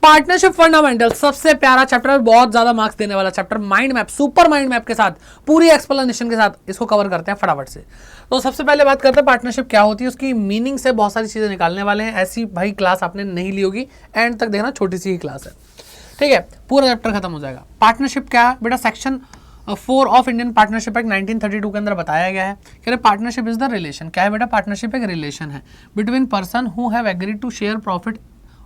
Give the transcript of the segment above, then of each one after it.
Partnership fundamental सबसे प्यारा chapter, बहुत ज्यादा मार्क्स देने वाला chapter, mind map, super mind map के साथ, पूरी एक्सप्लेनेशन के साथ इसको कवर करते हैं फटाफट से। तो सबसे पहले बात करते हैं पार्टनरशिप क्या होती है, उसकी मीनिंग से बहुत सारी चीजें निकालने वाले हैं। ऐसी भाई क्लास आपने नहीं ली होगी, एंड तक देखना, छोटी सी ही क्लास है, ठीक है, पूरा चैप्टर खत्म हो जाएगा। पार्टनरशिप क्या है बेटा, section 4 of Indian partnership act 1932 के अंदर बताया गया है कि पार्टनरशिप इज द रिलेशन। क्या है बेटा, पार्टनरशिप एक रिलेशन है between person who have agreed to share profit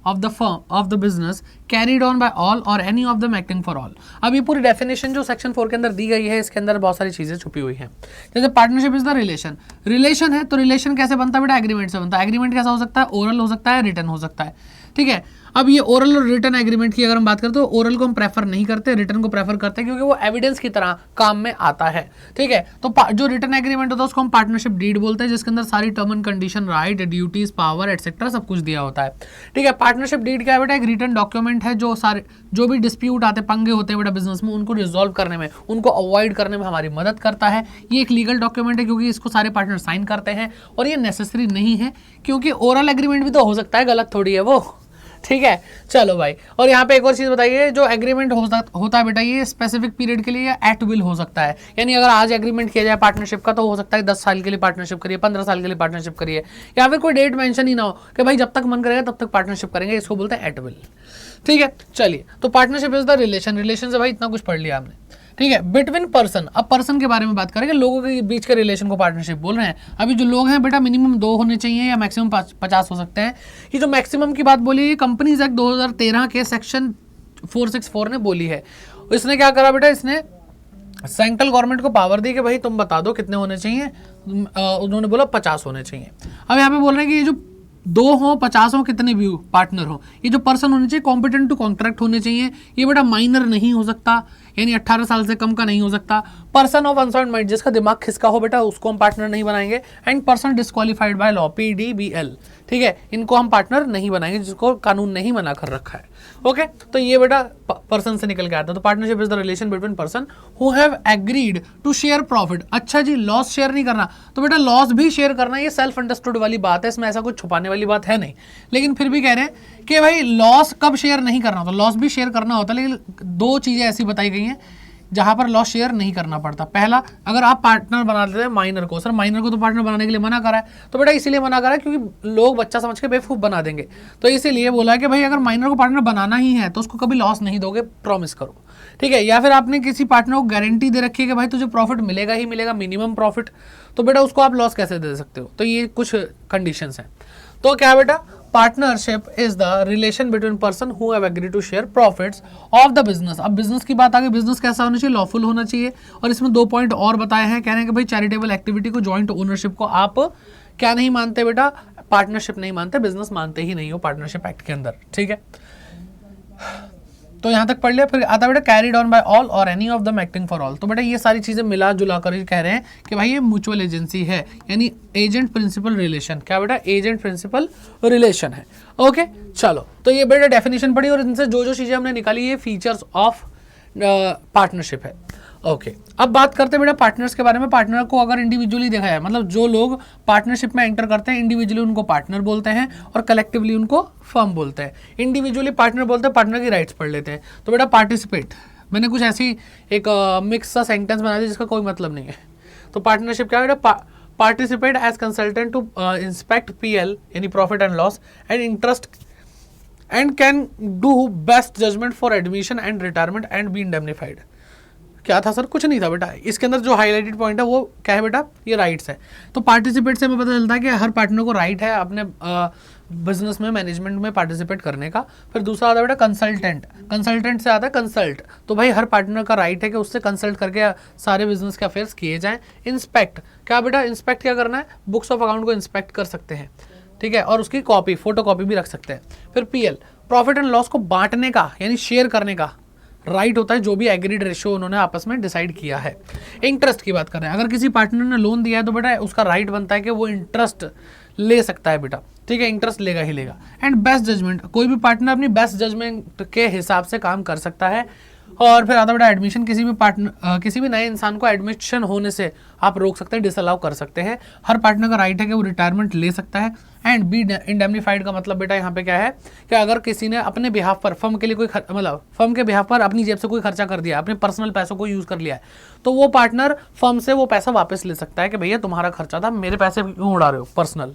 of the firm of the business carried on by all or any of them acting for all। अब ये पूरी definition जो section 4 के अंदर दी गई है, इसके अंदर बहुत सारी चीजें छुपी हुई हैं। जैसे partnership is the relation, relation है तो रिलेशन कैसे बनता है बेटा, एग्रीमेंट से बनता है। एग्रीमेंट कैसा हो सकता है, ओरल हो सकता है, रिटन हो सकता है, ठीक है। अब ये ओरल और रिटन एग्रीमेंट की अगर हम बात करें तो ओरल को हम प्रेफर नहीं करते, रिटन को प्रेफर करते हैं, क्योंकि वो एविडेंस की तरह काम में आता है, ठीक है। तो जो रिटन एग्रीमेंट होता है उसको हम पार्टनरशिप डीड बोलते हैं, जिसके अंदर सारी term and condition, right, duties, power etcetera सब कुछ दिया होता है, ठीक है। पार्टनरशिप डीड क्या है बेटा, एक रिटन डॉक्यूमेंट है जो सारे जो भी डिस्प्यूट आते, पंगे होते हैं बेटा बिजनेस में, उनको रिजॉल्व करने में, उनको अवॉइड करने में हमारी मदद करता है। ये एक लीगल डॉक्यूमेंट है क्योंकि इसको सारे पार्टनर साइन करते हैं, और ये नेसेसरी नहीं है क्योंकि ओरल एग्रीमेंट भी तो हो सकता है, गलत थोड़ी है वो, ठीक है। चलो भाई, और यहाँ पे एक और चीज बताइए, जो एग्रीमेंट होता है बेटा, ये स्पेसिफिक पीरियड के लिए या एट विल हो सकता है। यानी अगर आज एग्रीमेंट किया जाए पार्टनरशिप का, तो हो सकता है 10 साल के लिए पार्टनरशिप करिए, 15 साल के लिए पार्टनरशिप करिए, या फिर कोई डेट मेंशन ही ना हो कि भाई जब तक मन करेगा तब तक पार्टनरशिप करेंगे, इसको बोलते हैं एट विल, ठीक है। चलिए, तो partnership is the relation, relation से भाई इतना कुछ पढ़ लिया हमने, ठीक है। बिटवीन पर्सन, अब पर्सन के बारे में बात करेंगे, लोगों के बीच के रिलेशन को पार्टनरशिप बोल रहे हैं। अभी जो लोग हैं बेटा, मिनिमम 2 होने चाहिए या मैक्सिमम 50 हो सकते हैं। ये जो मैक्सिमम की बात बोली है, कंपनीज एक्ट 2013 के सेक्शन 464 ने बोली है। इसने क्या करा बेटा, इसने सेंट्रल गवर्नमेंट को पावर दी कि भाई तुम बता दो कितने होने चाहिए, उन्होंने बोला 50 होने चाहिए। अब यहाँ पे बोल रहे हैं कि ये जो 2 हो, 50 हो, कितने भी पार्टनर हो, ये जो पर्सन होने चाहिए कॉम्पिटेंट टू कॉन्ट्रैक्ट होने चाहिए। ये बेटा माइनर नहीं हो सकता, यानी 18 साल से कम का नहीं हो सकता। पर्सन ऑफ अनसाउंड माइंड, जिसका दिमाग खिसका हो बेटा, उसको हम पार्टनर नहीं बनाएंगे। And person disqualified by law, PDBL, ठीक है, इनको हम पार्टनर नहीं बनाएंगे, जिसको कानून नहीं मना कर रखा है, ओके। तो ये बेटा पर्सन से निकल के आता है। तो partnership is the relation between person who have agreed to share profit. अच्छा जी, लॉस शेयर नहीं करना, तो बेटा लॉस भी शेयर करना, ये सेल्फ अंडरस्टूड वाली बात है, इसमें ऐसा कुछ छुपाने वाली बात है नहीं। लेकिन फिर भी कह रहे हैं कि भाई लॉस कब शेयर नहीं करना होता, लॉस भी शेयर करना होता है, लेकिन 2 चीजें ऐसी बताई गई हैं जहां पर लॉस शेयर नहीं करना पड़ता। पहला, अगर आप पार्टनर बना देते हैं माइनर को, सर माइनर को तो पार्टनर बनाने के लिए मना करा है, तो बेटा इसीलिए मना करा है क्योंकि लोग बच्चा समझ के बेवकूफ बना देंगे, तो इसीलिए बोला है कि भाई अगर माइनर को पार्टनर बनाना ही है तो उसको कभी लॉस नहीं दोगे, प्रॉमिस करो, ठीक है। या फिर आपने किसी पार्टनर को गारंटी दे रखी है कि भाई तुझे प्रॉफिट मिलेगा ही मिलेगा, मिनिमम प्रॉफिट, तो बेटा उसको आप लॉस कैसे दे सकते हो। तो ये कुछ कंडीशंस हैं। तो क्या है बेटा, partnership is the relation between person who have agreed to share profits of the business. अब बिजनेस की बात आ गई, बिजनेस कैसा होना चाहिए, लॉफुल होना चाहिए। और इसमें 2 पॉइंट और बताए हैं, कह रहे हैं कि भाई चैरिटेबल एक्टिविटी को, जॉइंट ओनरशिप को आप क्या नहीं मानते बेटा, पार्टनरशिप नहीं मानते, बिजनेस मानते ही नहीं हो पार्टनरशिप एक्ट के अंदर, ठीक है। तो यहां तक पढ़ लिया। फिर आता बेटा कैरिड ऑन बाय ऑल और any of them acting for all. तो बेटा ये सारी चीजें मिला जुला कर कह रहे हैं कि भाई ये म्यूचुअल एजेंसी है, यानी एजेंट प्रिंसिपल रिलेशन। क्या बेटा, एजेंट प्रिंसिपल रिलेशन है, ओके। चलो, तो ये बेटा डेफिनेशन पढ़ी और इनसे जो जो चीजें हमने निकाली, ये फीचर्स ऑफ पार्टनरशिप है, ओके। अब बात करते हैं बेटा पार्टनर्स के बारे में। पार्टनर को अगर इंडिविजुअली देखा जाए, मतलब जो लोग पार्टनरशिप में एंटर करते हैं, इंडिविजुअली उनको पार्टनर बोलते हैं और कलेक्टिवली उनको फर्म बोलते हैं। इंडिविजुअली पार्टनर बोलते हैं, पार्टनर की राइट्स पढ़ लेते हैं। तो बेटा पार्टिसिपेट, मैंने कुछ ऐसी एक मिक्स सा सेंटेंस बना दिया जिसका कोई मतलब नहीं है। तो पार्टनरशिप क्या है बेटा, participate as consultant to inspect PL यानी profit and loss and interest and can do best judgment for admission and retirement and be indemnified. क्या था सर, कुछ नहीं था बेटा। इसके अंदर जो हाईलाइटेड पॉइंट है वो क्या है बेटा, ये राइट्स है। तो पार्टिसिपेट से हमें पता चलता है कि हर पार्टनर को राइट है अपने बिजनेस में, मैनेजमेंट में पार्टिसिपेट करने का। फिर दूसरा आता है बेटा कंसल्टेंट, कंसल्टेंट से आता है कंसल्ट, तो भाई हर पार्टनर का राइट है कि उससे कंसल्ट करके सारे बिजनेस के अफेयर्स किए जाएं। इंस्पेक्ट, क्या बेटा इंस्पेक्ट क्या करना है, बुक्स ऑफ अकाउंट को इंस्पेक्ट कर सकते हैं, ठीक है, और उसकी कॉपी, फोटो कॉपी भी रख सकते हैं। फिर PL, प्रॉफिट एंड लॉस को बांटने का यानी शेयर करने का राइट होता है, जो भी एग्रीड रेशियो उन्होंने आपस में डिसाइड किया है। इंटरेस्ट की बात कर रहे हैं, अगर किसी पार्टनर ने लोन दिया है तो बेटा उसका राइट बनता है कि वो इंटरेस्ट ले सकता है बेटा, ठीक है, इंटरेस्ट लेगा ही लेगा। एंड बेस्ट जजमेंट, कोई भी पार्टनर अपनी बेस्ट जजमेंट के हिसाब से काम कर सकता है और फिर आता बेटा एडमिशन, किसी भी नए इंसान को एडमिशन होने से आप रोक सकते हैं, डिसअलाउ कर सकते हैं। हर पार्टनर का राइट है कि वो रिटायरमेंट ले सकता है। एंड बी इंडेमनीफाइड का मतलब बेटा यहाँ पे क्या है कि अगर किसी ने अपने बिहाफ पर फर्म के लिए कोई मतलब फर्म के बिहाफ पर अपनी जेब से कोई खर्चा कर दिया, अपने पर्सनल पैसों को यूज कर लिया है, तो वो पार्टनर फर्म से वो पैसा वापस ले सकता है कि भैया तुम्हारा खर्चा था, मेरे पैसे क्यों उड़ा रहे हो पर्सनल।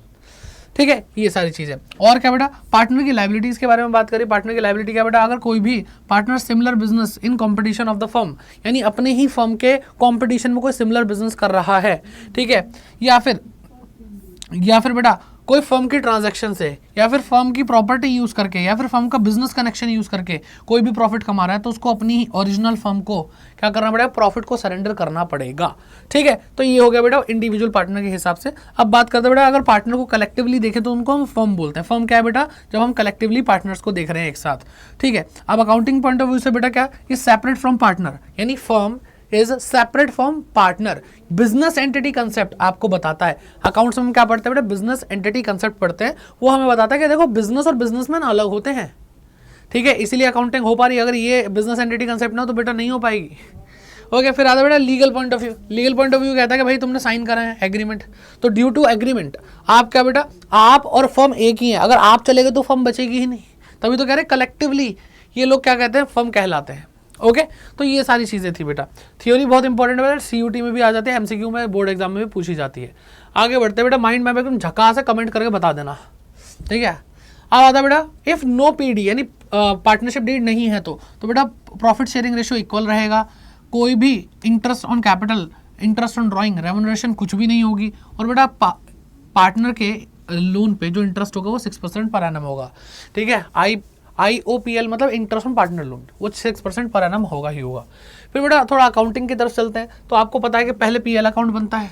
ठीक है, ये सारी चीजें। और क्या बेटा, पार्टनर की लायबिलिटीज के बारे में बात करें। पार्टनर की लायबिलिटी क्या बेटा, अगर कोई भी partner similar business in competition of the firm, यानी अपने ही फर्म के कंपटीशन में कोई सिमिलर बिजनेस कर रहा है, ठीक है, या फिर बेटा कोई फर्म की ट्रांजैक्शन से या फिर फर्म की प्रॉपर्टी यूज करके या फिर फर्म का बिजनेस कनेक्शन यूज करके कोई भी प्रॉफिट कमा रहा है, तो उसको अपनी ओरिजिनल फर्म को क्या करना पड़ेगा, प्रॉफिट को सरेंडर करना पड़ेगा। ठीक है, तो ये हो गया बेटा इंडिविजुअल पार्टनर के हिसाब से। अब बात करते हैं बेटा, अगर पार्टनर को कलेक्टिवली देखें तो उनको हम फर्म बोलते हैं। फर्म क्या है बेटा, जब हम कलेक्टिवली पार्टनर्स को देख रहे हैं एक साथ। ठीक है, अब अकाउंटिंग पॉइंट ऑफ व्यू से बेटा क्या, ये सेपरेट फ्रॉम पार्टनर, यानी firm is separate from partner. Business entity concept आपको बताता है, अकाउंट्स में हम क्या पढ़ते हैं बेटा, बिजनेस एंटिटी कंसेप्ट पढ़ते हैं। वो हमें बताता है कि देखो बिजनेस और बिजनेसमैन अलग होते हैं। ठीक है, इसीलिए अकाउंटिंग हो पा रही है। अगर ये बिजनेस एंटिटी कंसेप्ट ना हो तो बेटा नहीं हो पाएगी। ओके, फिर आता बेटा legal point of view. Legal point of view कहता है कि भाई तुमने साइन करा है एग्रीमेंट, तो ड्यू टू एग्रीमेंट आप क्या बेटा, आप और फर्म एक ही है। अगर आप चले गए तो फर्म बचेगी ही नहीं, तभी तो कह रहे कलेक्टिवली ये लोग क्या कहते हैं, फर्म कहलाते हैं। ओके, तो ये सारी चीजें थी बेटा। थ्योरी बहुत इंपॉर्टेंट है, सीयूटी में भी आ जाती है, एमसीक्यू में, बोर्ड एग्जाम में भी पूछी जाती है। आगे बढ़ते बेटा, माइंड मैप एकदम झकास से कमेंट करके बता देना। ठीक है, अब आता बेटा इफ नो पीडी यानी पार्टनरशिप डीड नहीं है तो बेटा प्रॉफिट शेयरिंग रेशियो इक्वल रहेगा। कोई भी interest on capital, interest on drawing, remuneration कुछ भी नहीं होगी। और बेटा पार्टनर के लोन पे जो इंटरेस्ट होगा वो 6% पर एनम होगा। ठीक है, IOPL मतलब इंटरेस्ट ऑन पार्टनर लोन, वो 6% पर एनम होगा ही होगा। फिर बेटा थोड़ा अकाउंटिंग की तरफ चलते हैं, तो आपको पता है कि पहले PL अकाउंट बनता है,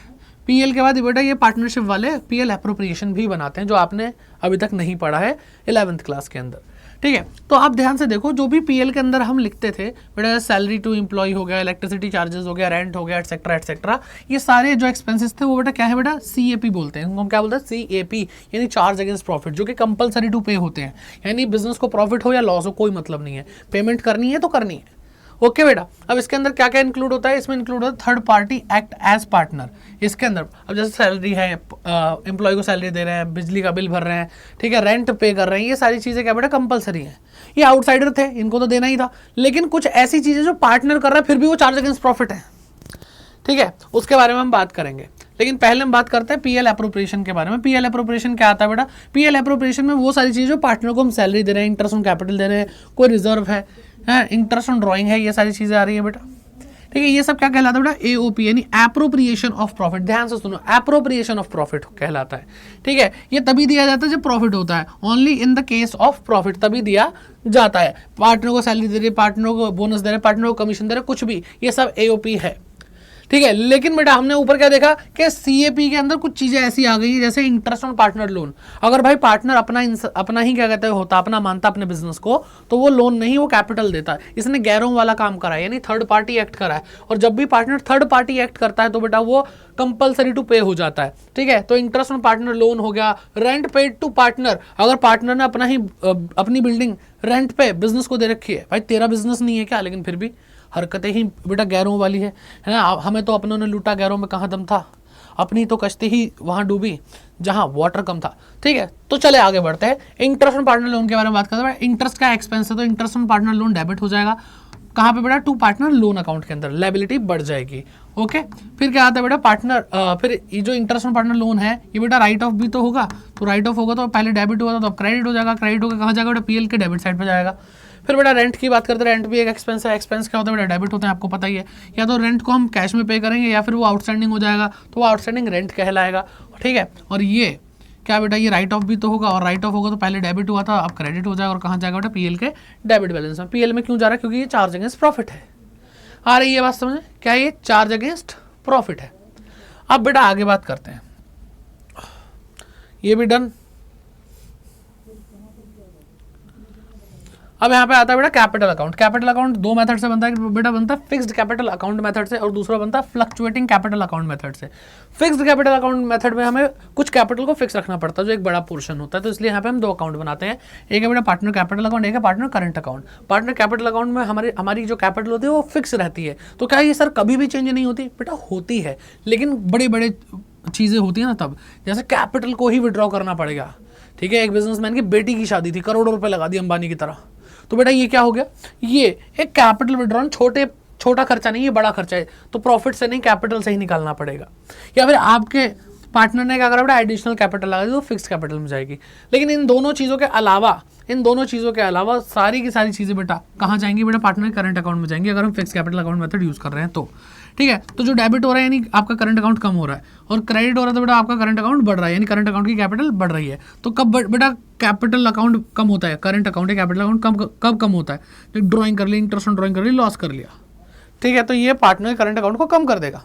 PL के बाद बेटा ये पार्टनरशिप वाले PL एप्रोप्रिएशन भी बनाते हैं, जो आपने अभी तक नहीं पढ़ा है 11th क्लास के अंदर। ठीक है, तो आप ध्यान से देखो, जो भी PL के अंदर हम लिखते थे बेटा, सैलरी टू एम्प्लॉय हो गया, इलेक्ट्रिसिटी चार्जेस हो गया, रेंट हो गया, एटसेट्रा एटसेट्रा, ये सारे जो एक्सपेंसेस थे वो बेटा क्या है बेटा, CAP बोलते हैं। हम क्या बोलते हैं, CAP यानी चार्ज अगेंस्ट प्रॉफिट, जो कि कंपलसरी टू पे होते हैं। यानी बिजनेस को प्रॉफिट हो या लॉस हो कोई मतलब नहीं है, पेमेंट करनी है तो करनी है। ओके बेटा, अब इसके अंदर क्या क्या इंक्लूड होता है, इसमें इंक्लूड होता है third party act as partner. इसके अंदर अब जैसे सैलरी है, एम्प्लॉय को सैलरी दे रहे हैं, बिजली का बिल भर रहे हैं, ठीक है, रेंट पे कर रहे हैं, ये सारी चीजें क्या बेटा कंपलसरी है। ये आउटसाइडर थे, इनको तो देना ही था, लेकिन कुछ ऐसी चीजें जो पार्टनर कर रहा है फिर भी वो चार्ज अगेंस्ट प्रॉफिट है। ठीक है, उसके बारे में हम बात करेंगे, लेकिन पहले हम बात करते हैं PL एप्रोप्रिएशन के बारे में। PL एप्रोप्रिएशन क्या आता है बेटा, PL एप्रोप्रिएशन में वो सारी चीजें जो पार्टनर को हम सैलरी दे रहे हैं, इंटरेस्ट ऑन कैपिटल दे रहे हैं, कोई रिजर्व है, इंटरेस्ट ऑन ड्राइंग है, ये सारी चीजें आ रही है बेटा। ठीक है, ये सब क्या कहलाता है बेटा, AOP यानी एप्रोप्रिएशन ऑफ प्रॉफिट। ध्यान से सुनो, एप्रोप्रिएशन ऑफ प्रॉफिट कहलाता है। ठीक है, ये तभी दिया जाता है जब प्रॉफिट होता है, only in the case of profit तभी दिया जाता है। पार्टनर को सैलरी दे रहे, पार्टनर को बोनस दे रहे, पार्टनर को कमीशन दे रहे, कुछ भी, ये सब AOP है। ठीक है, लेकिन बेटा हमने ऊपर क्या देखा कि CAP के अंदर कुछ चीजें ऐसी आ गई जैसे इंटरेस्ट ऑन पार्टनर लोन। अगर भाई पार्टनर अपना ही क्या कहते हैं होता, अपना मानता अपने बिजनेस को, तो वो लोन नहीं, वो कैपिटल देता है। इसने गैरों वाला काम करा है, यानी थर्ड पार्टी एक्ट करा है। और जब भी पार्टनर थर्ड पार्टी एक्ट करता है तो बेटा वो कंपलसरी टू पे हो जाता है। ठीक है, तो इंटरेस्ट ऑन पार्टनर लोन हो गया, रेंट पेड टू पार्टनर। अगर पार्टनर ने अपनी बिल्डिंग रेंट पे बिजनेस को दे रखी है, भाई तेरा बिजनेस नहीं है क्या, लेकिन फिर भी हरकतें ही बेटा गैरों वाली है ना। हमें तो अपनों ने लूटा, गैरों में कहाँ दम था, अपनी तो कश्ती ही वहां डूबी जहां वाटर कम था। ठीक है, तो चले आगे बढ़ते हैं। इंटरेस्ट ऑन पार्टनर लोन के बारे में बात करते हैं। इंटरेस्ट का एक्सपेंस है, तो interest on partner loan debit हो जाएगा। कहाँ पे बेटा, टू पार्टनर लोन अकाउंट के अंदर, लायबिलिटी बढ़ जाएगी। ओके, फिर क्या आता है बेटा, पार्टनर फिर ये जो इंटरेस्ट ऑन पार्टनर लोन है ये बेटा राइट ऑफ भी तो होगा, तो राइट ऑफ होगा तो पहले डेबिट हुआ था तो अब क्रेडिट हो जाएगा। क्रेडिट होकर कहाँ जाएगा बेटा, PL के डेबिट साइड पर जाएगा। फिर बेटा रेंट की बात करते हैं, रेंट भी एक एक्सपेंस है। एक्सपेंस क्या होता है बेटा, डेबिट होता है, आपको पता ही है। या तो रेंट को हम कैश में पे करेंगे या फिर वो आउटस्टैंडिंग हो जाएगा, तो वो आउटस्टैंडिंग रेंट कहलाएगा। ठीक है, और ये क्या बेटा, ये राइट ऑफ भी तो होगा, और राइट ऑफ होगा तो पहले डेबिट हुआ था अब क्रेडिट हो जाएगा, और कहाँ जाएगा बेटा, PL के डेबिट बैलेंस में। PL में क्यों जा रहा है, क्योंकि ये चार्ज अगेंस्ट प्रॉफिट है। आ रही है बात समझ, क्या ये चार्ज अगेंस्ट प्रॉफिट है। अब बेटा आगे बात करते हैं, ये भी डन। अब यहाँ पे आता है बेटा कैपिटल अकाउंट। कैपिटल अकाउंट दो मेथड से बनता है बेटा, बनता है फिक्स्ड कैपिटल अकाउंट मेथड से और दूसरा बनता है फ्लक्चुएटिंग कैपिटल अकाउंट मेथड से। फिक्स्ड कैपिटल अकाउंट मेथड में हमें कुछ कैपिटल को फिक्स रखना पड़ता है जो एक बड़ा पोर्शन होता है, तो इसलिए यहाँ पे हम दो अकाउंट बनाते हैं, एक है बेटा पार्टनर कैपिटल अकाउंट, एक है partner current account. Partner capital account में हमारी जो कैपिटल होती है वो फिक्स रहती है। तो क्या ये सर कभी भी चेंज नहीं होती? बेटा होती है, लेकिन बड़े बड़े चीज़ें होती है ना तब, जैसे कैपिटल को ही विड्रॉ करना पड़ेगा। ठीक है, एक बिजनेसमैन की बेटी की शादी थी, करोड़ों रुपए लगा दी अंबानी की तरह, तो बेटा ये क्या हो गया, ये एक कैपिटल विड्रॉन छोटा खर्चा नहीं, ये बड़ा खर्चा है, तो प्रॉफिट से नहीं कैपिटल से ही निकालना पड़ेगा। या फिर आपके पार्टनर ने क्या करा बेटा, एडिशनल कैपिटल लगा दी तो फिक्स कैपिटल में जाएगी। लेकिन इन दोनों चीज़ों के अलावा सारी की सारी चीज़ें बेटा कहाँ जाएंगी बेटा, पार्टनर करंट अकाउंट में जाएंगी, अगर हम fix capital account method use कर रहे हैं तो। ठीक है, तो जो डेबिट हो रहा है यानी आपका करंट अकाउंट कम हो रहा है, और क्रेडिट हो रहा है तो बेटा आपका करंट अकाउंट बढ़ रहा है, यानी करंट अकाउंट की कैपिटल बढ़ रही है। तो कब बेटा कैपिटल अकाउंट कम होता है, करंट अकाउंट या कैपिटल अकाउंट कब कम होता है, तो ड्राइंग कर ली, इंटरेस्ट ऑन ड्राइंग कर ली, लॉस कर लिया। ठीक है, तो ये पार्टनर करंट अकाउंट को कम कर देगा।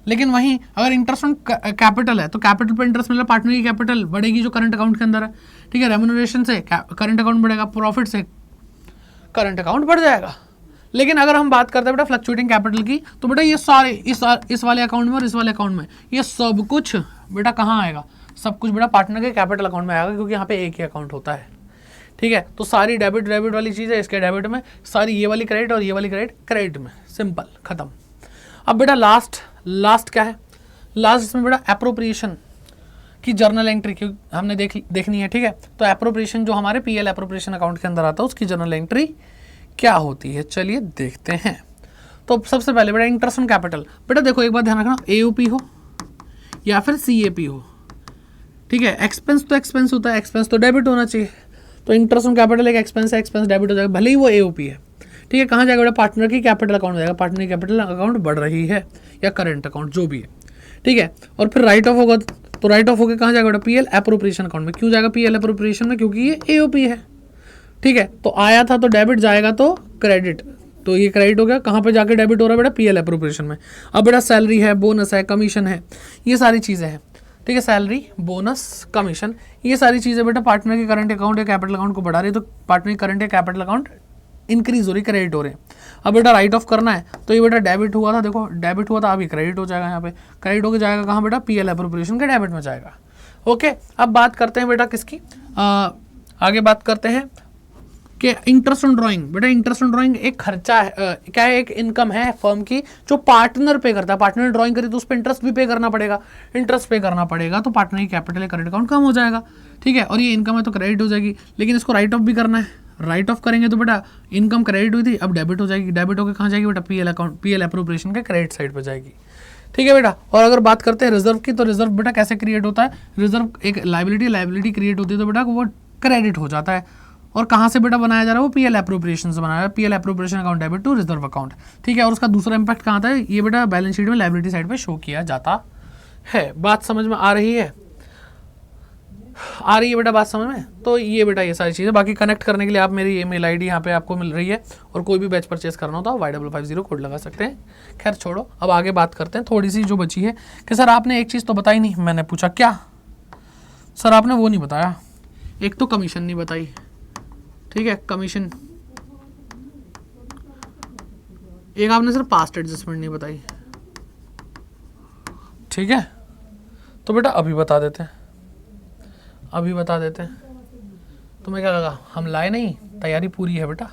लेकिन वहीं अगर इंटरेस्ट ऑन कैपिटल है तो कैपिटल पर इंटरेस्ट मिला, पार्टनर की कैपिटल बढ़ेगी जो करंट अकाउंट के अंदर है। ठीक है, रेम्यूनरेशन से करंट अकाउंट बढ़ेगा, प्रॉफिट से करंट अकाउंट बढ़ जाएगा। लेकिन अगर हम बात करते हैं बेटा फ्लक्चुएटिंग कैपिटल की, तो बेटा ये सारे इस वाले अकाउंट में और इस वाले अकाउंट में ये सब कुछ बेटा कहाँ आएगा, सब कुछ बेटा पार्टनर के कैपिटल अकाउंट में आएगा, क्योंकि यहाँ पे एक ही अकाउंट होता है। ठीक है, तो सारी डेबिट वाली चीज़ है इसके डेबिट में, सारी ये वाली क्रेडिट और ये वाली क्रेडिट में, सिंपल खत्म। अब बेटा लास्ट क्या है, लास्ट इसमें बेटा एप्रोप्रिएशन की जर्नल एंट्री क्योंकि हमने देखनी है। ठीक है, तो एप्रोप्रिएशन जो हमारे पीएल एप्रोप्रिएशन अकाउंट के अंदर आता है उसकी जर्नल एंट्री क्या होती है, चलिए देखते हैं। तो सबसे पहले बेटा इंटरेस्ट ऑन कैपिटल, बेटा देखो एक बात ध्यान रखना, एओपी हो या फिर सीएपी हो। ठीक है, एक्सपेंस तो एक्सपेंस होता है, एक्सपेंस तो डेबिट होना चाहिए, तो इंटरेस्ट ऑन कैपिटल एक एक्सपेंस है, एक्सपेंस डेबिट हो जाएगा, भले ही वो एओपी है। ठीक है, कहाँ जाएगा बेटा, पार्टनर की कैपिटल अकाउंट में जाएगा, पार्टनर की कैपिटल अकाउंट बढ़ रही है या करंट अकाउंट जो भी है। ठीक है, और फिर राइट ऑफ होगा तो राइट ऑफ होकर कहाँ जाएगा बेटा, पीएल एप्रोप्रिएशन अकाउंट में। क्यों जाएगा पीएल एप्रोप्रिएशन में, क्योंकि ये एओपी है। ठीक है, तो आया था तो डेबिट, जाएगा तो क्रेडिट, तो ये क्रेडिट हो गया, कहाँ पे जाके डेबिट हो रहा है बेटा, पीएल एप्रोप्रिएशन में। अब बेटा सैलरी है, बोनस है, कमीशन है, ये सारी चीज़ें हैं। ठीक है, सैलरी, बोनस, कमीशन, ये सारी चीज़ें बेटा पार्टनर के करंट अकाउंट या कैपिटल अकाउंट को बढ़ा रही है, तो पार्टनर के करंट या कैपिटल अकाउंट इंक्रीज हो रही, क्रेडिट हो रहे हैं। अब बेटा राइट ऑफ करना है, तो ये बेटा डेबिट हुआ था, देखो डेबिट हुआ था, अभी क्रेडिट हो जाएगा, यहाँ पे क्रेडिट होकर जाएगा कहाँ बेटा, पीएल एप्रोप्रिएशन के डेबिट में जाएगा। ओके, अब बात करते हैं बेटा किसकी, आगे बात करते हैं कि इंटरेस्ट ऑन ड्राइंग। बेटा इंटरेस्ट ऑन ड्राइंग एक खर्चा है, क्या है, एक इनकम है फर्म की जो पार्टनर पे करता है। पार्टनर ने ड्राइंग करी तो उस पर इंटरेस्ट भी पे करना पड़ेगा, इंटरेस्ट पे करना पड़ेगा तो पार्टनर की कैपिटल या करंट अकाउंट कम हो जाएगा। ठीक है, और ये इनकम है तो क्रेडिट हो जाएगी, लेकिन इसको राइट ऑफ भी करना है, राइट ऑफ करेंगे तो बेटा इनकम क्रेडिट हुई थी, अब डेबिट हो जाएगी, डेबिट होकर कहाँ जाएगी बेटा, पीएल अकाउंट, पीएल एप्रोप्रिएशन के क्रेडिट साइड पर जाएगी। ठीक है बेटा, और अगर बात करते हैं रिजर्व की, तो रिजर्व बेटा कैसे क्रिएट होता है, रिजर्व एक लाइबिलिटी क्रिएट होती है, तो बेटा वो क्रेडिट हो जाता है, और कहाँ से बेटा बनाया जा रहा है, वो पीएल एप्रोप्रिएशन से बनाया है, PL appropriation account debit to reserve account. ठीक है, और उसका दूसरा इंपैक्ट कहाँ आता है, ये बेटा बैलेंस शीट में लाइबिलिटी साइड पे शो किया जाता है। बात समझ में आ रही है, बेटा बात समझ में। तो ये बेटा ये सारी चीज़ें, बाकी कनेक्ट करने के लिए आप मेरी ईमेल आईडी यहाँ पे आपको मिल रही है, और कोई भी बैच परचेस करना हो तो आप Y550 कोड लगा सकते हैं। खैर छोड़ो, अब आगे बात करते हैं थोड़ी सी जो बची है, कि सर आपने एक चीज़ तो बताई नहीं। मैंने पूछा क्या सर, आपने वो नहीं बताया, एक तो कमीशन नहीं बताई। ठीक है, कमीशन, एक आपने सर पास्ट एडजस्टमेंट नहीं बताई। ठीक है, तो बेटा अभी बता देते हैं, तुम्हें क्या लगा हम लाए नहीं, तैयारी पूरी है बेटा,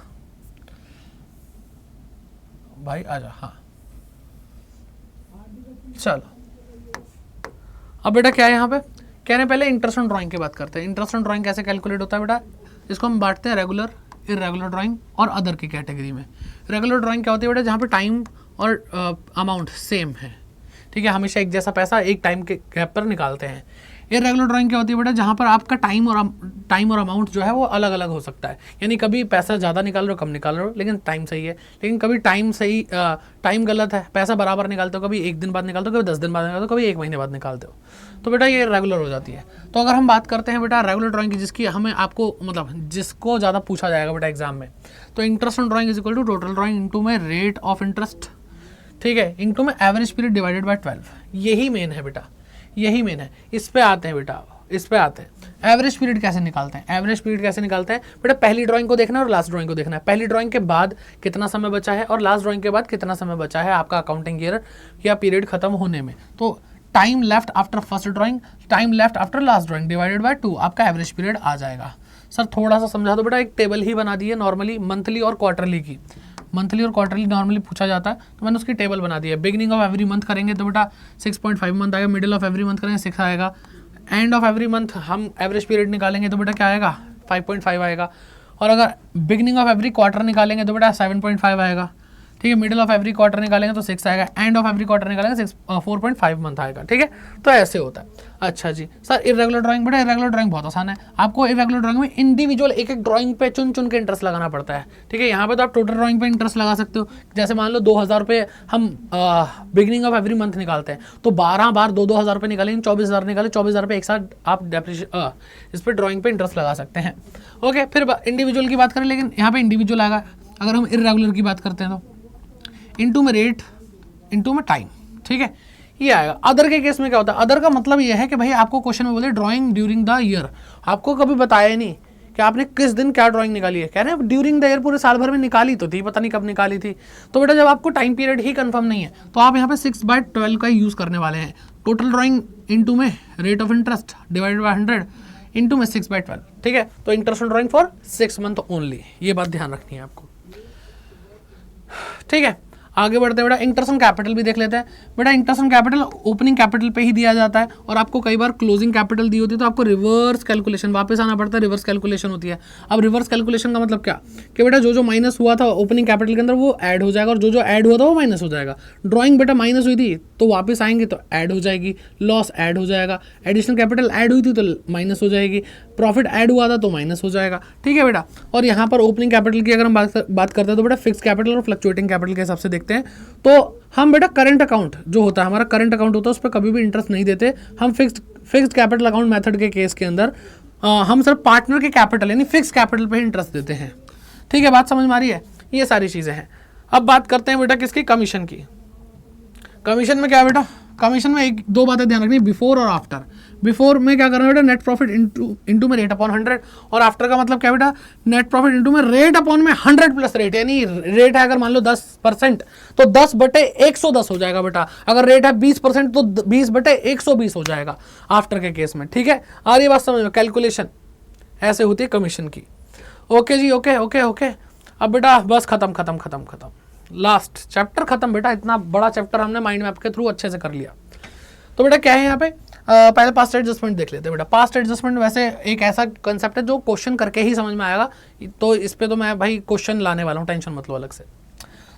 भाई आजा। हाँ चलो, अब बेटा क्या है यहाँ पे, कह रहे हैं पहले इंटरेस्ट ऑन ड्राइंग की बात करते हैं। इंटरेस्ट ऑन ड्राइंग कैसे कैलकुलेट होता है बेटा, इसको हम बांटते हैं रेगुलर, इरेगुलर ड्राइंग और अदर की कैटेगरी में। रेगुलर ड्राइंग क्या होती है बेटा, जहाँ पे टाइम और अमाउंट सेम है। ठीक है, हमेशा एक जैसा पैसा एक टाइम के गैप पर निकालते हैं। इरेगुलर ड्राइंग क्या होती है बेटा, जहाँ पर आपका टाइम और अमाउंट जो है वो अलग अलग हो सकता है, यानी कभी पैसा ज़्यादा निकाल रहे हो, कम निकाल रहे हो, लेकिन टाइम सही है। लेकिन कभी टाइम गलत है, पैसा बराबर निकालते हो, कभी एक दिन बाद निकालते हो, कभी 10 दिन बाद निकालते हो, कभी एक महीने बाद निकालते हो, तो बेटा ये रेगुलर हो जाती है। तो अगर हम बात करते हैं बेटा रेगुलर ड्राइंग की, जिसकी हमें आपको मतलब जिसको ज़्यादा पूछा जाएगा बेटा एग्जाम में, तो interest on drawing is equal to total drawing into में रेट ऑफ इंटरेस्ट। ठीक है, इंटू में एवरेज पीरियड डिवाइडेड बाय 12। यही मेन है बेटा, यही मेन है। इस पे आते हैं बेटा, इस पे आते हैं एवरेज पीरियड कैसे निकालते हैं? एवरेज पीरियड कैसे निकालते हैं बेटा? पहली ड्राइंग को देखना है और लास्ट ड्राइंग को देखना है। पहली ड्राइंग के बाद कितना समय बचा है और लास्ट ड्राइंग के बाद कितना समय बचा है आपका अकाउंटिंग ईयर या पीरियड खत्म होने में। तो time left after first drawing, time left after last drawing divided by 2 आपका एवरेज पीरियड आ जाएगा। सर थोड़ा सा समझा दो बेटा। एक टेबल ही बना दी है नॉर्मली मंथली और क्वार्टरली की। मंथली और क्वार्टरली नॉर्मली पूछा जाता है तो मैंने उसकी टेबल बना दी है। बिगिनिंग ऑफ एवरी मंथ करेंगे तो बेटा 6.5 मंथ आएगा, मिडिल ऑफ एवरी मंथ करेंगे 6 आएगा, एंड ऑफ एवरी मंथ हम एवरेज पीरियड निकालेंगे तो बेटा क्या आएगा 5.5 आएगा, और अगर बिगिनिंग ऑफ एवरी क्वार्टर निकालेंगे तो बेटा 7.5 आएगा, ठीक है। मिडिल ऑफ एवरी क्वार्टर निकालेंगे तो 6 आएगा, एंड ऑफ एवरी क्वार्टर निकालेंगे 4.5 मंथ आएगा, ठीक है। तो ऐसे होता है। अच्छा जी सर इरेगुलर ड्राइंग, बेटा इरेगुलर ड्राइंग बहुत आसान है। आपको इरेगुलर ड्राइंग में इंडिविजुअल एक एक ड्राइंग पे चुन चुन के इंटरेस्ट लगाना पड़ता है, ठीक है। यहाँ पे तो आप टोटल ड्राइंग पे इंटरेस्ट लगा सकते हो। जैसे मान लो 2000 रुपये हम बिगिनिंग ऑफ एवरी मंथ निकालते हैं तो 12 बार 2-2 रुपये निकालेंगे, 24,000 निकाले, 24,000 रुपये एक साथ आप इस पर ड्राइंग पे इंटरेस्ट लगा सकते हैं। ओके, फिर इंडिविजुअल की बात करें, लेकिन यहाँ पे इंडिविजुअल आएगा। अगर हम इरेगुलर की बात करते हैं तो इनटू में रेट इनटू में टाइम, ठीक है, ये आएगा। अदर के केस में क्या होता है? अदर का मतलब ये है कि भाई आपको क्वेश्चन में बोले ड्राइंग ड्यूरिंग द ईयर, आपको कभी बताया नहीं कि आपने किस दिन क्या ड्राइंग निकाली है। कह रहे हैं ड्यूरिंग द ईयर, पूरे साल भर में निकाली तो थी, पता नहीं कब निकाली थी। तो बेटा जब आपको टाइम पीरियड ही कंफर्म नहीं है तो आप यहाँ पे 6/12 का यूज़ करने वाले हैं। टोटल ड्राइंग इंटू में rate of interest divided by 100 into में 6/12, ठीक है। तो interest on drawing for 6 month only, ये बात ध्यान रखनी है आपको, ठीक है। आगे बढ़ते हैं बेटा, इंटरेस्ट ऑन कैपिटल भी देख लेते हैं। बेटा interest on capital opening capital पे ही दिया जाता है, और आपको कई बार क्लोजिंग कैपिटल दी होती है तो आपको रिवर्स कैलकुलेशन वापस आना पड़ता है, रिवर्स कैलकुलेशन होती है। अब रिवर्स कैलकुलेशन का मतलब क्या कि बेटा जो जो माइनस हुआ था ओपनिंग कैपिटल के अंदर वो ऐड हो जाएगा, और जो जो ऐड हुआ था वो माइनस हो जाएगा। ड्राइंग बेटा माइनस हुई थी तो वापस आएंगे तो ऐड हो जाएगी, लॉस ऐड हो जाएगा, एडिशनल कैपिटल ऐड हुई थी तो माइनस हो जाएगी, प्रॉफिट ऐड हुआ था तो माइनस हो जाएगा, ठीक है बेटा। और यहाँ पर ओपनिंग कैपिटल की अगर हम बात करते हैं तो बेटा फिक्स कैपिटल और फ्लक्चुएटिंग कैपिटल के हिसाब से देखते हैं। तो हम बेटा करंट अकाउंट जो होता है, हमारा करंट अकाउंट होता है, उस पर कभी भी इंटरेस्ट नहीं देते हम। फिक्स्ड कैपिटल अकाउंट मेथड के केस के अंदर हम सिर्फ पार्टनर के कैपिटल यानी फिक्स कैपिटल पे ही इंटरेस्ट देते हैं, ठीक है। बात समझ में आ रही है? ये सारी चीज़ें हैं। अब बात करते हैं बेटा किसकी, कमीशन की। कमीशन में क्या है बेटा? कमीशन में 1-2 बातें ध्यान रखनी, बिफोर और आफ्टर। बिफोर में क्या करना है बेटा? नेट प्रॉफिट इंटू में रेट अपॉन 100, और आफ्टर का मतलब क्या बेटा? नेट प्रॉफिट इंटू में रेट अपॉन में 100 प्लस रेट, यानी रेट है अगर मान लो 10% तो 10/110 हो जाएगा बेटा। अगर रेट है 20% तो 20/120 हो जाएगा आफ्टर के केस में, ठीक है। और ये बात समझ में, कैलकुलेशन ऐसे होती है कमीशन की। ओके जी, ओके ओके ओके। अब बेटा बस खत्म, लास्ट चैप्टर खत्म बेटा। इतना बड़ा चैप्टर हमने माइंड मैप के थ्रू अच्छे से कर लिया। तो बेटा क्या है यहाँ पे? पहले पास्ट एडजस्टमेंट देख लेते हैं बेटा। पास्ट एडजस्टमेंट वैसे एक ऐसा कंसेप्ट है जो क्वेश्चन करके ही समझ में आएगा, तो इस पे तो मैं भाई क्वेश्चन लाने वाला हूँ, टेंशन मत लो अलग से।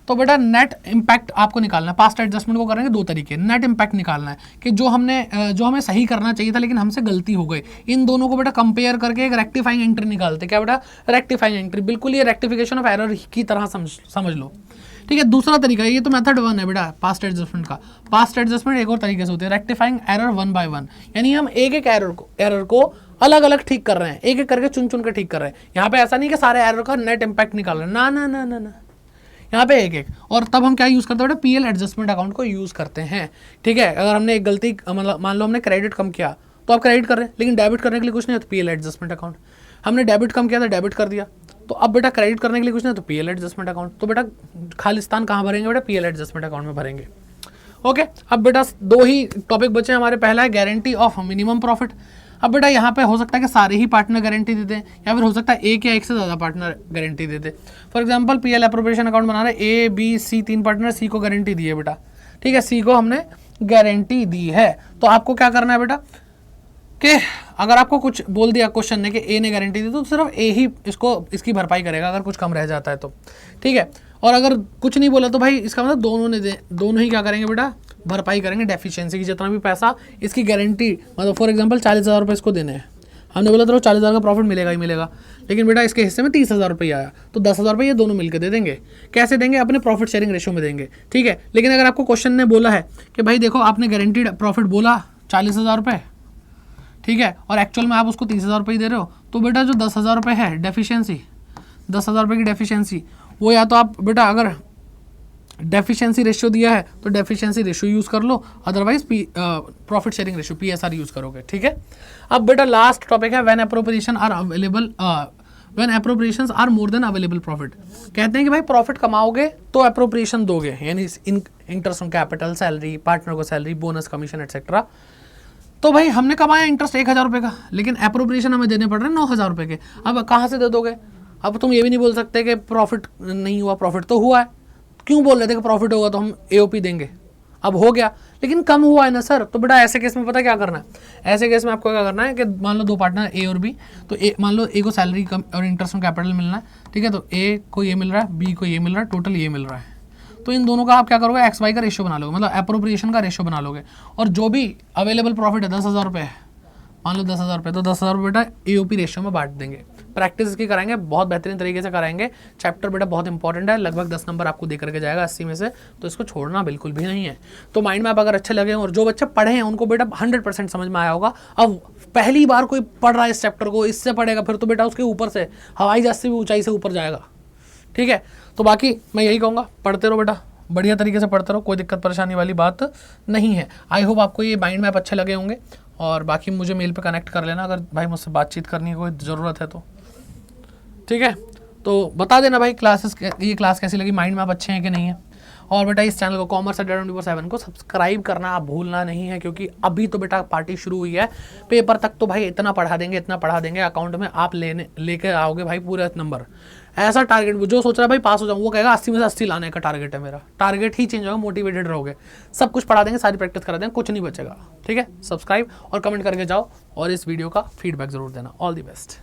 तो बेटा नेट इम्पैक्ट आपको निकालना है। पास्ट एडजस्टमेंट को करेंगे 2 तरीके। नेट इम्पैक्ट निकालना है कि जो हमें सही करना चाहिए था लेकिन हमसे गलती हो गई, इन दोनों को बेटा कंपेयर करके एक रेक्टिफाइंग एंट्री निकालते। क्या बेटा? रेक्टिफाइंग एंट्री, बिल्कुल ये रेक्टिफिकेशन ऑफ एरर की तरह समझ लो, ठीक है। दूसरा तरीका, ये तो मेथड 1 है बेटा पास्ट एडजस्टमेंट का। पास्ट एडजस्टमेंट एक और तरीके से होती है, रेक्टिफाइंग एरर 1 by 1, यानी हम एक एक एरर को अलग अलग ठीक कर रहे हैं, एक एक करके चुन चुन के ठीक कर रहे हैं। यहाँ पे ऐसा नहीं कि सारे एरर का नेट इम्पैक्ट निकाल रहे हैं, ना ना ना ना ना, यहाँ पे एक एक। और तब हम क्या यूज़ करते हैं बेटा? पीएल एडजस्टमेंट अकाउंट को यूज़ करते हैं, ठीक है। अगर हमने एक गलती, मतलब मान लो हमने क्रेडिट कम किया तो आप क्रेडिट कर रहे हैं, लेकिन डेबिट करने के लिए कुछ नहीं है तो पीएल एडजस्टमेंट अकाउंट। हमने डेबिट कम किया था, डेबिट कर दिया, तो अब बेटा क्रेडिट करने के लिए कुछ नहीं तो पीएल एडजस्टमेंट अकाउंट। तो बेटा खालिस्तान कहाँ भरेंगे बेटा? पीएल एडजस्टमेंट अकाउंट में भरेंगे। ओके, अब बेटा 2 ही टॉपिक बचे हमारे। पहला है गारंटी ऑफ मिनिमम प्रॉफिट। अब बेटा यहाँ पे हो सकता है कि सारे ही पार्टनर गारंटी देते हैं, या फिर हो सकता है एक या एक से ज़्यादा पार्टनर गारंटी देते। For example PL appropriation account बना रहे, ए बी सी 3 पार्टनर, सी को गारंटी दी है बेटा, ठीक है। सी को हमने गारंटी दी है, तो आपको क्या करना है बेटा कि अगर आपको कुछ बोल दिया क्वेश्चन ने कि ए ने गारंटी दी तो सिर्फ ए ही इसकी भरपाई करेगा अगर कुछ कम रह जाता है तो, ठीक है। और अगर कुछ नहीं बोला तो भाई इसका मतलब दोनों ही क्या करेंगे बेटा? भरपाई करेंगे डेफिशिएंसी की। जितना भी पैसा इसकी गारंटी, मतलब फॉर एग्जांपल 40,000 रुपये इसको देने हैं, हमने बोला तो 40,000 का प्रॉफिट मिलेगा ही मिलेगा, लेकिन बेटा इसके हिस्से में 30,000 रुपये आया तो 10,000 रुपये ये दोनों मिलकर दे देंगे। कैसे देंगे? अपने प्रॉफिट शेयरिंग रेशियो में देंगे, ठीक है। लेकिन अगर आपको क्वेश्चन ने बोला है कि भाई देखो आपने गारंटीड प्रॉफिट बोला 40,000 रुपये, ठीक है, और एक्चुअल में आप उसको 30,000 रुपये दे रहे हो, तो बेटा जो 10,000 रुपये है डेफिशिएंसी, 10,000 रुपये की डेफिशिएंसी, वो या तो आप बेटा अगर डेफिशिएंसी रेशियो दिया है तो डेफिशिएंसी रेशियो यूज़ कर लो, otherwise profit sharing ratio PSR use करोगे, ठीक है। अब बेटा लास्ट टॉपिक है when appropriation are available, when appropriations are more than available profit. कहते हैं कि भाई प्रॉफिट कमाओगे तो अप्रोप्रिएशन दोगे, यानी interest on capital, salary, partner को सैलरी, बोनस, कमीशन एटसेट्रा। तो भाई हमने कमाया इंटरेस्ट 1000 रुपये का, लेकिन अप्रोप्रिएशन हमें देने पड़ रहे हैं 9000 रुपये के। अब कहाँ से दे दोगे? अब तुम ये भी नहीं बोल सकते कि प्रॉफिट नहीं हुआ, प्रॉफिट तो हुआ है। क्यों बोल रहे थे कि प्रॉफिट होगा तो हम AOP देंगे? अब हो गया, लेकिन कम हुआ है ना सर। तो बेटा ऐसे केस में पता क्या करना है? ऐसे केस में आपको क्या करना है कि मान लो दो पार्टनर A और B, तो मान लो A को सैलरी कम और इंटरेस्ट ऑन कैपिटल मिलना है, ठीक है, तो A को ये मिल रहा है, B को ये मिल रहा है, टोटल ये मिल रहा है। तो इन दोनों का आप क्या करोगे? XY का रेशियो बना लोगे, मतलब अप्रोप्रिएशन का रेशियो बना लोगे। और जो भी अवेलेबल प्रॉफिट है 10,000 रुपये है, मान लो 10,000 रुपये, तो 10,000 रुपये बेटा AOP रेशियो में बांट देंगे। प्रैक्टिस इसकी कराएंगे, बहुत बेहतरीन तरीके से कराएंगे। चैप्टर बेटा बहुत इंपॉर्टेंट है, लगभग 10 नंबर आपको दे करके जाएगा 80 में से, तो इसको छोड़ना बिल्कुल भी नहीं है। तो माइंड मैप अगर अच्छे लगे और जो बच्चे पढ़े हैं उनको बेटा 100% समझ में आया होगा। अब पहली बार कोई पढ़ रहा है इस चैप्टर को, इससे पढ़ेगा फिर तो बेटा उसके ऊपर से हवाई जहाज से भी ऊंचाई से ऊपर जाएगा, ठीक है। तो बाकी मैं यही कहूँगा, पढ़ते रहो बेटा, बढ़िया तरीके से पढ़ते रहो, कोई दिक्कत परेशानी वाली बात नहीं है। आई होप आपको ये माइंड मैप अच्छे लगे होंगे। और बाकी मुझे मेल पे कनेक्ट कर लेना अगर भाई मुझसे बातचीत करनी है, कोई ज़रूरत है तो, ठीक है। तो बता देना भाई ये क्लास कैसी लगी, माइंड मैप अच्छे हैं कि नहीं है। और बेटा इस चैनल को कॉमर्स अड्डा 24/7 को सब्सक्राइब करना आप भूलना नहीं है, क्योंकि अभी तो बेटा पार्टी शुरू हुई है। पेपर तक तो भाई इतना पढ़ा देंगे, अकाउंट में आप लेके आओगे भाई पूरे नंबर। ऐसा टारगेट, जो सोच रहा है भाई पास हो जाऊँ, वो कहेगा 80 में से 80 लाने का टारगेट है मेरा। टारगेट ही चेंज होगा, मोटिवेटेड रहोगे, सब कुछ पढ़ा देंगे, सारी प्रैक्टिस करा देंगे, कुछ नहीं बचेगा, ठीक है। सब्सक्राइब और कमेंट करके जाओ और इस वीडियो का फीडबैक जरूर देना। All the best.